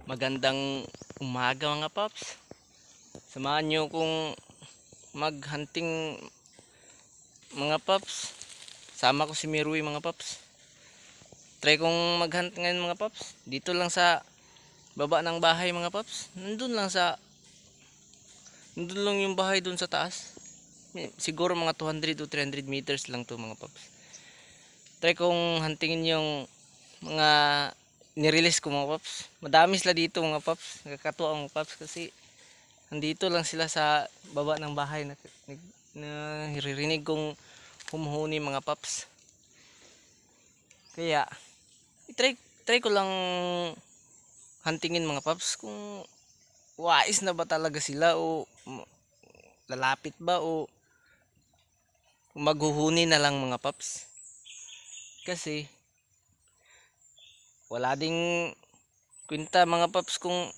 Magandang umaga mga paps. Samahan nyo kung mag-hunting mga paps. Sama ko si Mirui mga paps. Try kong mag-hunt ngayon mga paps. Dito lang sa baba ng bahay mga paps. Nandun lang yung bahay dun sa taas. Siguro mga 200 to 300 meters lang to mga paps. Try kong huntingin yung mga nirelease ko mga paps. Madami sila dito mga paps. Nakakatuwa mga paps kasi nandito lang sila sa baba ng bahay na naririnig kong humuhuni mga paps. Kaya try ko lang huntingin mga paps kung wais na ba talaga sila o lalapit ba o maghuhuni na lang mga paps. Kasi wala ding kwenta mga paps kung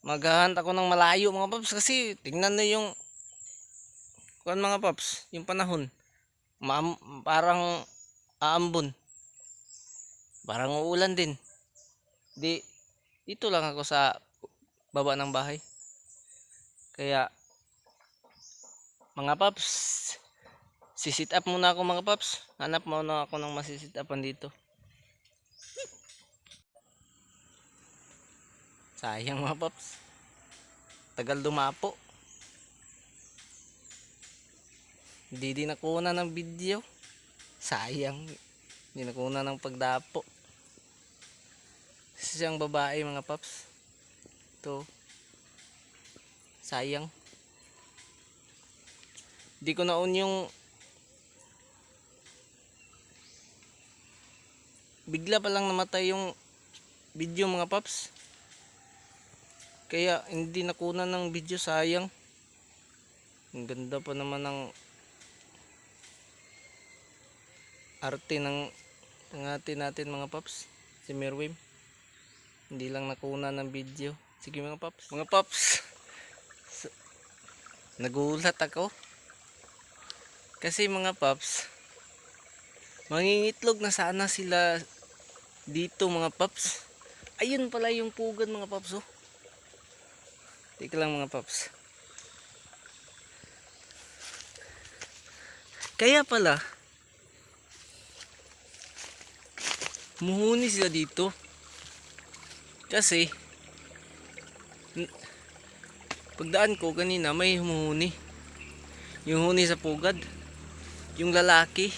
maghahunt ako ng malayo mga paps, kasi tingnan na yung mga paps, yung panahon parang aambon, parang uulan din. Dito lang ako sa baba ng bahay. Kaya mga paps, sisit up muna ako mga paps. Hanap muna ako ng masisit upan dito. Sayang mga paps, tagal dumapo, hindi din nakuna ng video. Sayang, hindi nakuna ng pagdapo. Kasi siyang babae mga paps. Ito, sayang, hindi ko naon yung bigla pa lang namatay yung video mga paps. Kaya hindi nakuna ng video, sayang. Ang ganda pa naman ng arte ng pangati natin mga paps, si Merwim. Hindi lang nakuna ng video. Sige mga paps. Mga paps, nagulat ako. Kasi mga paps, mangingitlog na sana sila dito mga paps. Ayun pala yung pugad mga paps oh. Teka lang mga paps. Kaya pala muhuni sila dito. Kasi pagdaan ko kanina may humuhuni. Yung huni sa pugad, yung lalaki.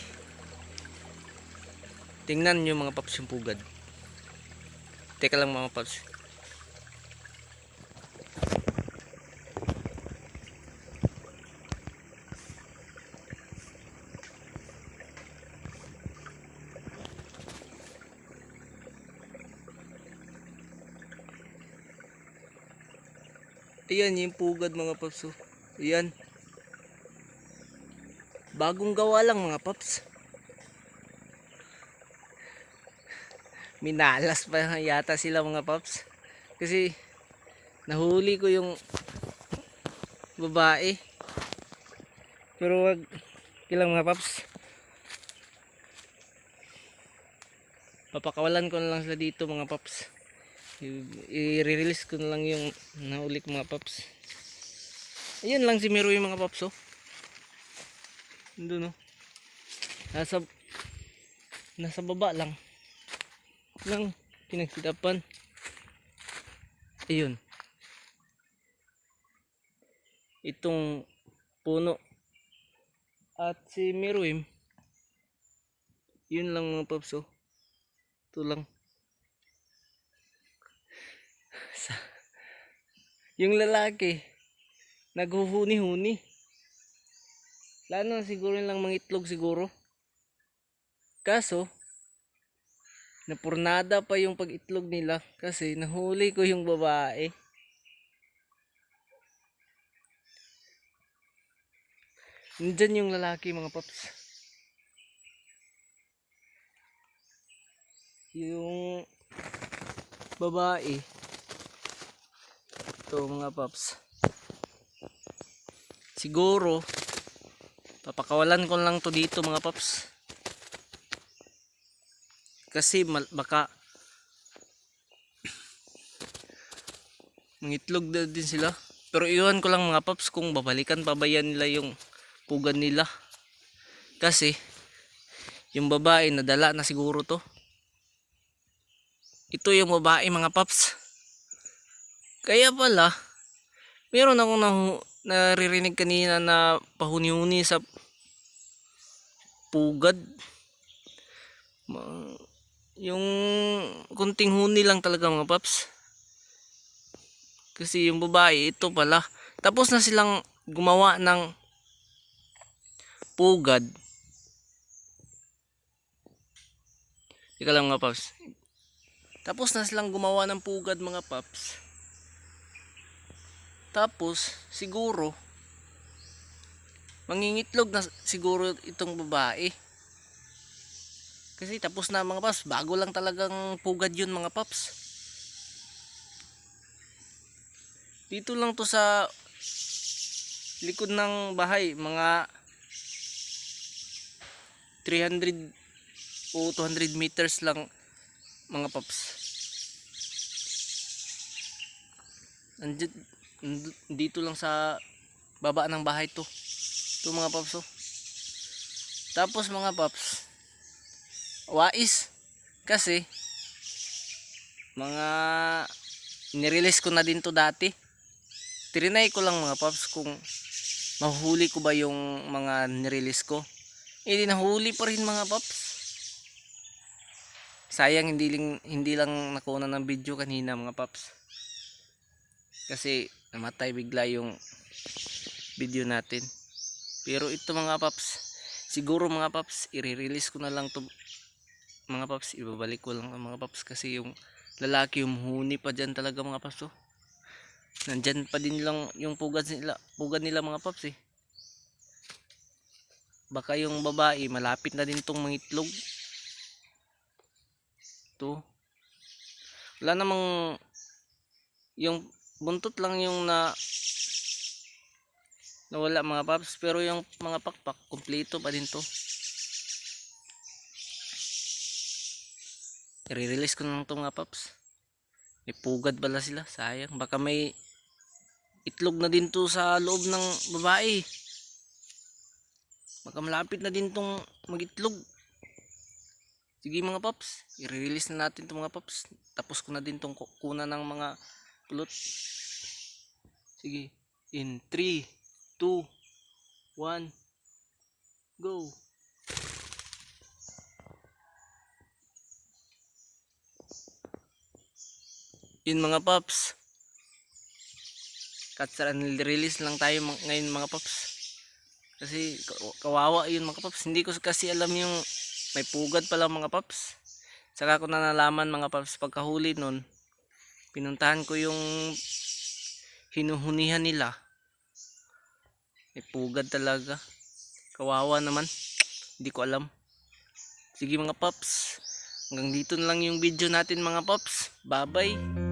Tingnan nyo mga paps yung pugad. Teka lang mga paps. Ayan yung pugad mga paps oh. Ayan, bagong gawa lang mga paps. Minalas pa yata sila mga paps, kasi nahuli ko yung babae. Pero wag kilang mga paps, papakawalan ko na lang sila dito mga paps. I-release ko na lang yung nahuli ko mga paps. Ayan lang si Mirui mga paps oh. Doon oh, nasa baba lang pinagsitapan. Ayun, itong puno at si Mirui, yun lang mga paps oh. Ito lang. Yung lalaki naghuhuni-huni. Lalo na siguro lang mangitlog siguro. Kaso napurnada pa yung pag-itlog nila kasi nahuli ko yung babae. Nandyan yung lalaki mga paps. Yung babae, ito mga paps, siguro papakawalan ko lang to dito mga paps. Kasi baka mangitlog na din sila. Pero iwan ko lang mga paps kung babalikan pa ba yan nila yung pugad nila. Kasi yung babae nadala na siguro to. Ito yung babae mga paps. Kaya pala meron akong naririnig kanina na pahuni-huni sa pugad. Yung kunting huni lang talaga mga paps. Kasi yung babae ito pala. Tapos na silang gumawa ng pugad. Ika lang mga paps. Tapos na silang gumawa ng pugad mga paps. Tapos siguro mangingitlog na siguro itong babae. Kasi tapos na mga paps, bago lang talagang pugad yun mga paps. Dito lang to sa likod ng bahay, mga 300 o 200 meters lang mga paps. Dito lang sa baba ng bahay to. Ito mga paps oh. Tapos mga paps, wais kasi mga nirelease ko na din to dati. Trinay ko lang mga paps kung mahuli ko ba yung mga nirelease ko. Hindi nahuli pa rin mga paps. Sayang hindi lang nakuha ng video kanina mga paps. Kasi namatay bigla yung video natin. Pero ito mga paps, siguro mga paps, i-release ko na lang to mga paps, ibabalik ko lang mga paps kasi yung lalaki humuhuni pa dyan talaga mga paps oh. Nandyan pa din lang yung pugad nila mga paps eh. Baka yung babae malapit na din tong mangitlog. To. Wala namang yung buntot lang yung nawala mga paps, pero yung mga pakpak kumpleto pa din to. I-release ko na lang to mga paps. May pugad pala sila, sayang. Baka may itlog na din to sa loob ng babae. Baka malapit na din tong magitlog. Sige mga paps, i-release na natin to mga paps. Tapos ko na din tong kuna ng mga pulot. Sige, in 3, 2, 1, go. Yun mga paps, release lang tayo ngayon mga paps. Kasi kawawa yun mga paps. Hindi ko kasi alam yung may pugad pala mga paps. Saka ko na nalaman mga paps pagkahuli nun. Pinuntahan ko yung hinuhunihan nila. May pugad talaga. Kawawa naman. Hindi ko alam. Sige mga paps, hanggang dito na lang yung video natin mga paps. Bye bye.